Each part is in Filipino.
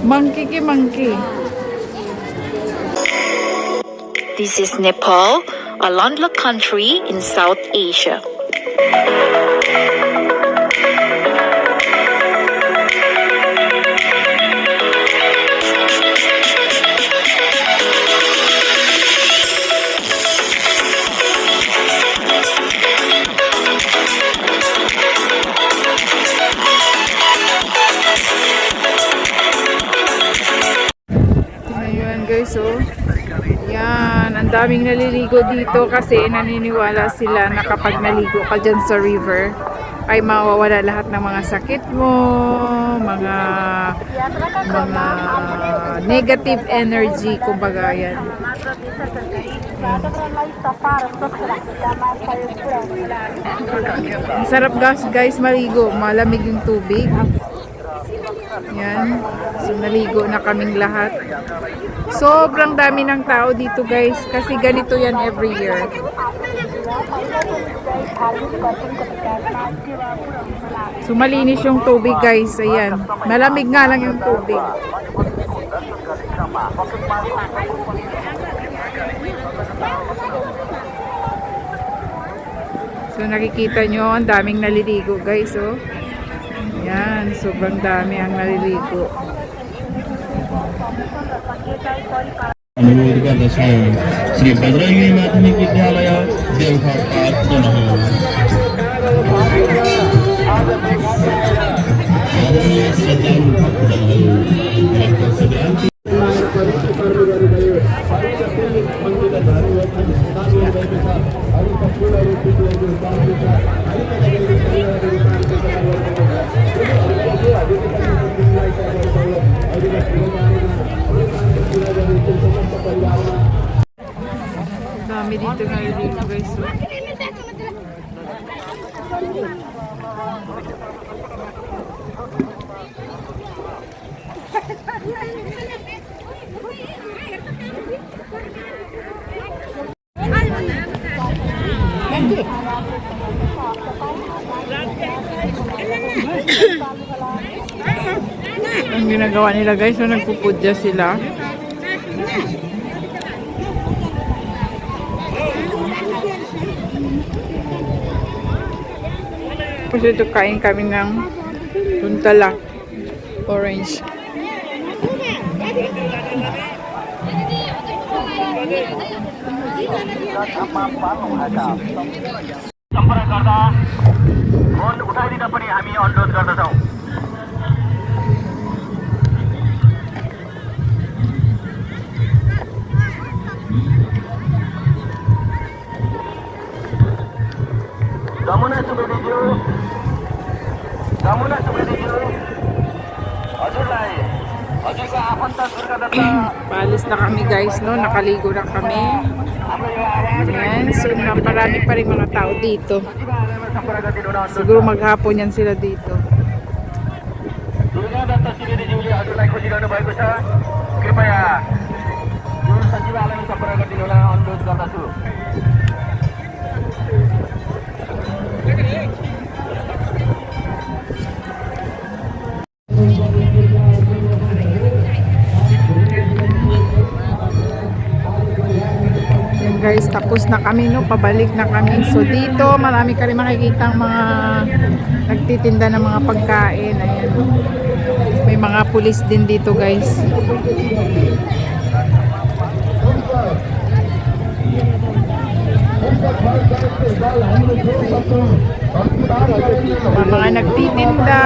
Monkey ki monkey. This is Nepal, a landlocked country in South Asia. Ayan guys, oh. Yan, ang daming naliligo dito kasi naniniwala sila na kapag naligo ka dyan sa river ay mawawala lahat ng mga sakit mo, mga negative energy, kumbaga yan. Ang sarap guys maligo, malamig yung tubig. Yan, so naligo na kaming lahat. Sobrang dami ng tao dito guys kasi ganito yan every year. So malinis yung tubig guys, ayan. Malamig nga lang yung tubig. So nakikita nyo, ang daming naliligo guys, oh. Yan, sobrang dami ang naliligo. अनुरोध गर्दछौं श्री बजरंगी माध्यमिक विद्यालय देवघर पार्क जनहौं आदरणीय श्रद्धालु भक्तजनहरू डाक्टर Sadananda Dami dito naliligo guys, oh. Ang ginagawa nila guys, so nagpupudya sila. Kasi ito kain kami ng tuntala, orange. सम्पर्क गर्दा फोन उठाइदिन पनि हामी अनुरोध गर्दछौं। जमुना सुवेदीज्यू हजुरलाई हजुरको आफन्त Durgadutt Paalis na kami guys, no? Nakaligo na kami. Ayan, so naparami pa rin mga tao dito. Siguro maghapon yan sila dito. Durgadutt सुवेदीज्यूले हजुरलाई खोजिरहनु भएको छ। कृपया सचिवालयमा सम्पर्क गरिदिनु होला अनुरोध गर्दछु। Guys, tapos na kami, no? Pabalik na kami. So dito, marami ka rin makikita mga nagtitinda ng mga pagkain. Ayan. May mga pulis din dito guys. Mga nagtitinda.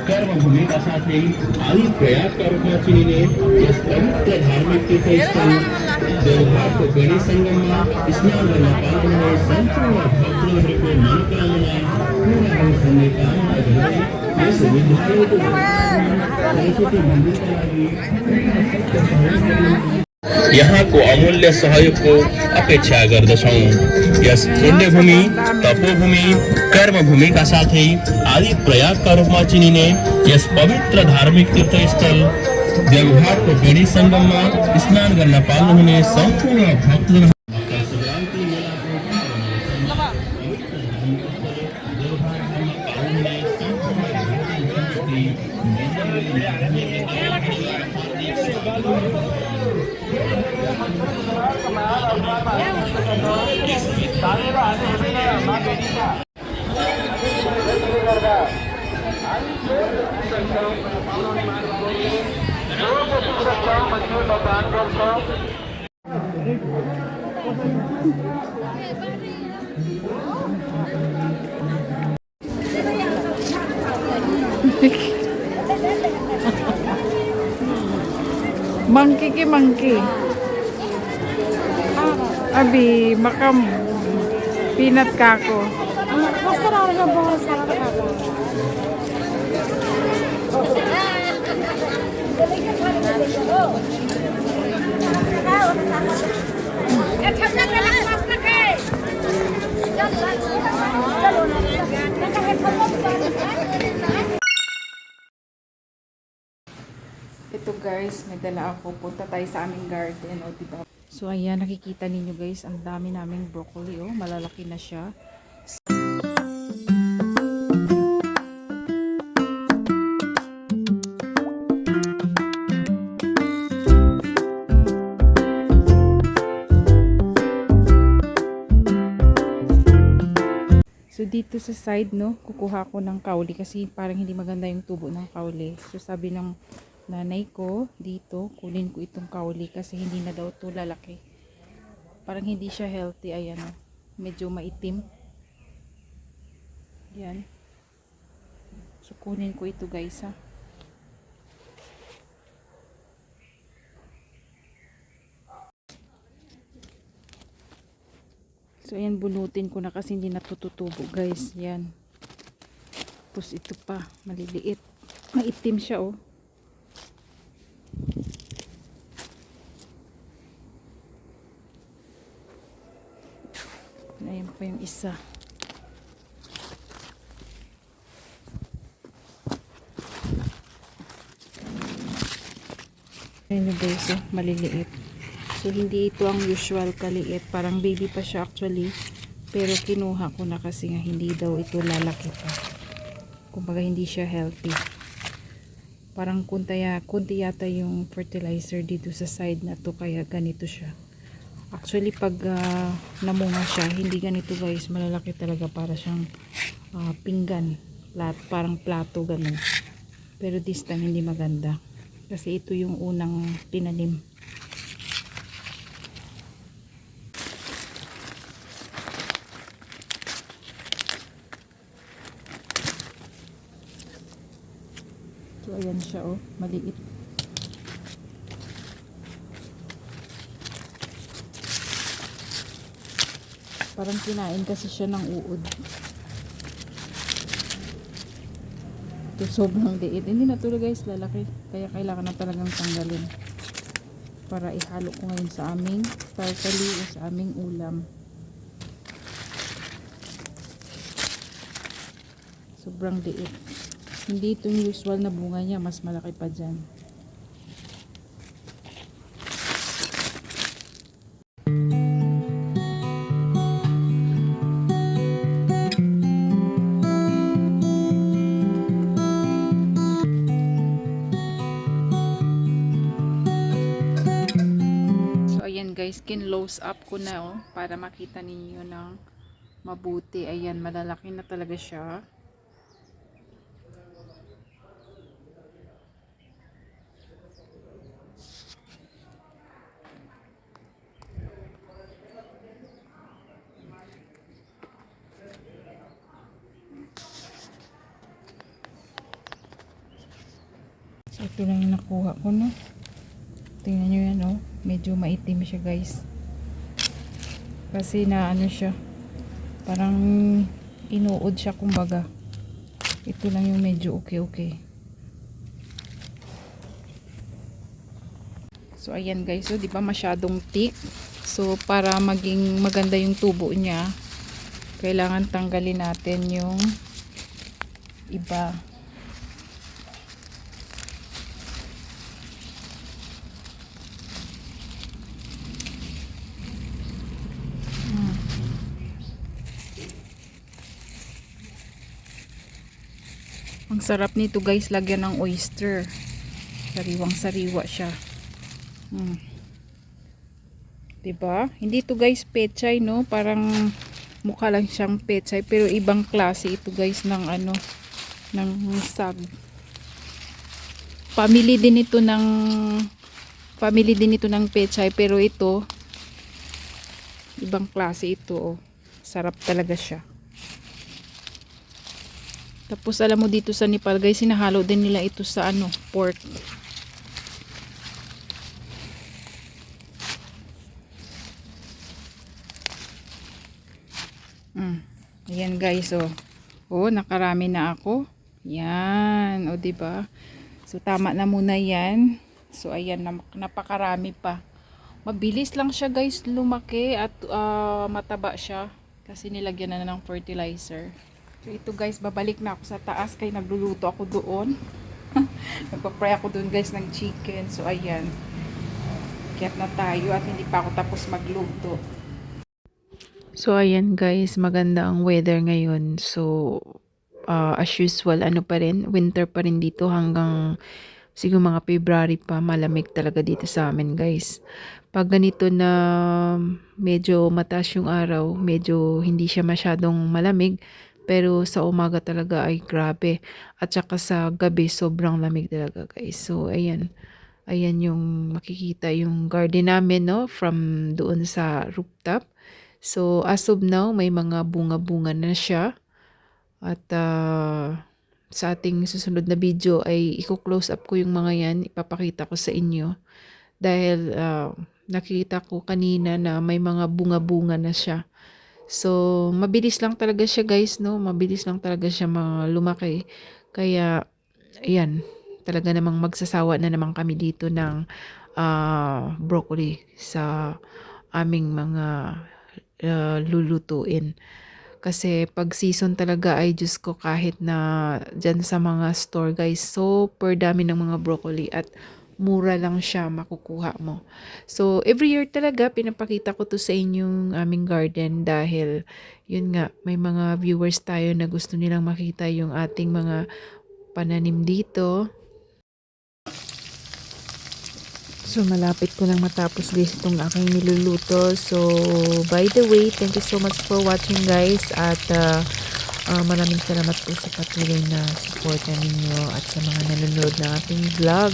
कर्मभूमिका साथै आदि प्रयासका रूपमा चिनिने यस पवित्र धार्मिक तीर्थस्थल देवघरको गणेश सङ्गममा स्नान गर्न पाल्नुहुने सम्पूर्ण भक्तहरूको मनोकामना पूर्ण होस् भन्ने कामना गर्दै यस विद्यालयको सरस्वती मन्दिरका लागि यहाँको अमूल्य सहयोगको अपेक्षा गर्दछौँ। यस पुण्यभूमि, तपोभूमि, कर्मभूमिका साथै आदि प्रयागका रूपमा चिनिने यस पवित्र धार्मिक तीर्थस्थल देवघाटको बेडी सङ्गममा स्नान गर्न पाल्नुहुने सम्पूर्ण भक्तजन Monkey ki monkey. Abi, makam peanut kako. Ito guys, may dala ako. Punta tayo sa aming garden. O, diba? So ayan, nakikita ninyo guys, ang dami naming broccoli. Oh, malalaki na siya. So dito sa side, no, kukuha ko ng kauli kasi parang hindi maganda yung tubo ng kauli. So sabi ng nanay ko dito, kunin ko itong kauli kasi hindi na daw to lalaki. Parang hindi siya healthy. Ayan, oh, medyo maitim. Yan. So kunin ko ito guys, ha. So ayan, bunutin ko na kasi hindi natututubo guys. Yan. Tapos ito pa, maliliit. Maitim siya, oh. Ayan pa yung isa. Ayan yung guys, oh, maliliit. So hindi ito ang usual kaliit. Parang baby pa siya actually. Pero kinuha ko na kasi nga hindi daw ito lalaki pa. Kumbaga hindi siya healthy. Parang kunti yata yung fertilizer dito sa side na to kaya ganito siya. Actually pag namunga siya, hindi ganito guys. Malalaki talaga, para siyang pinggan. Parang plato ganun. Pero this time hindi maganda. Kasi ito yung unang tinanim. So ayan siya, oh, maliit. Parang kinain kasi siya ng uod. Ito sobrang liit. Hindi na to guys lalaki. Kaya kailangan na talagang tanggalin. Para ihalo ko ngayon sa aming tartali o sa aming ulam. Sobrang liit. Hindi ito yung usual na bunga niya. Mas malaki pa dyan. So ayan guys, kin-close up ko na, oh, para makita ninyo ng mabuti. Ayan, malalaki na talaga siya. So, ito lang yung nakuha ko, no. Tingnan nyo yan, oh. Medyo maitim siya, guys. Kasi na ano siya. Parang inuod siya, kumbaga. Ito lang yung medyo okay. So, So ayan guys, so 'di ba masyadong thick. So para maging maganda yung tubo niya, kailangan tanggalin natin yung iba. Ang sarap nito guys, lagyan ng oyster. Sariwang sariwa siya. Diba? Hindi to guys pechay, no? Parang mukha lang siyang pechay, pero ibang klase ito guys ng ano, ng sag. Family din ito ng pechay, pero ito ibang klase ito, oh. Sarap talaga siya. Tapos alam mo dito sa Nepal guys, sinahalo din nila ito sa ano, pork. Ayan guys, oh. Oh, nakarami na ako. Yan, oh, 'di ba? So tama na muna 'yan. So ayan, napakarami pa. Mabilis lang siya guys lumaki at mataba siya kasi nilagyan na ng fertilizer. So ito guys, babalik na ako sa taas kay nagluluto ako doon. Nagpa-fry ako doon guys ng chicken. So ayan. Kiyat na tayo at hindi pa ako tapos magluto. So ayan guys, maganda ang weather ngayon. So as usual, ano pa rin, winter pa rin dito hanggang siguro mga February pa, malamig talaga dito sa amin guys. Pag ganito na medyo mataas yung araw, medyo hindi siya masyadong malamig, pero sa umaga talaga ay grabe. At saka sa gabi, sobrang lamig talaga guys. So ayan, ayan yung makikita yung garden namin, no, from doon sa rooftop. So as of now, may mga bunga-bunga na siya. At sa ating susunod na video ay i-close up ko yung mga yan, ipapakita ko sa inyo. Dahil nakita ko kanina na may mga bunga-bunga na siya. So mabilis lang talaga siya guys, no? Mabilis lang talaga siya lumaki. Kaya ayan, talaga namang magsasawa na naman kami dito ng broccoli sa aming mga lulutuin. Kasi pag season talaga ay Diyos ko, kahit na dyan sa mga store guys, super dami ng mga broccoli at mura lang siya makukuha mo. So every year talaga pinapakita ko to sa inyong aming garden dahil yun nga, may mga viewers tayo na gusto nilang makita yung ating mga pananim dito. So malapit ko lang matapos guys itong aking niluluto. So by the way, thank you so much for watching guys at maraming salamat po sa patuloy na support ninyo at sa mga nanonood ng ating vlog.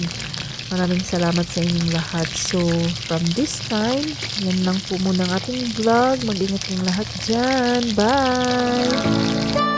Maraming salamat sa inyong lahat. So from this time, yan lang po muna ang ating vlog. Mag-ingat yung lahat dyan. Bye!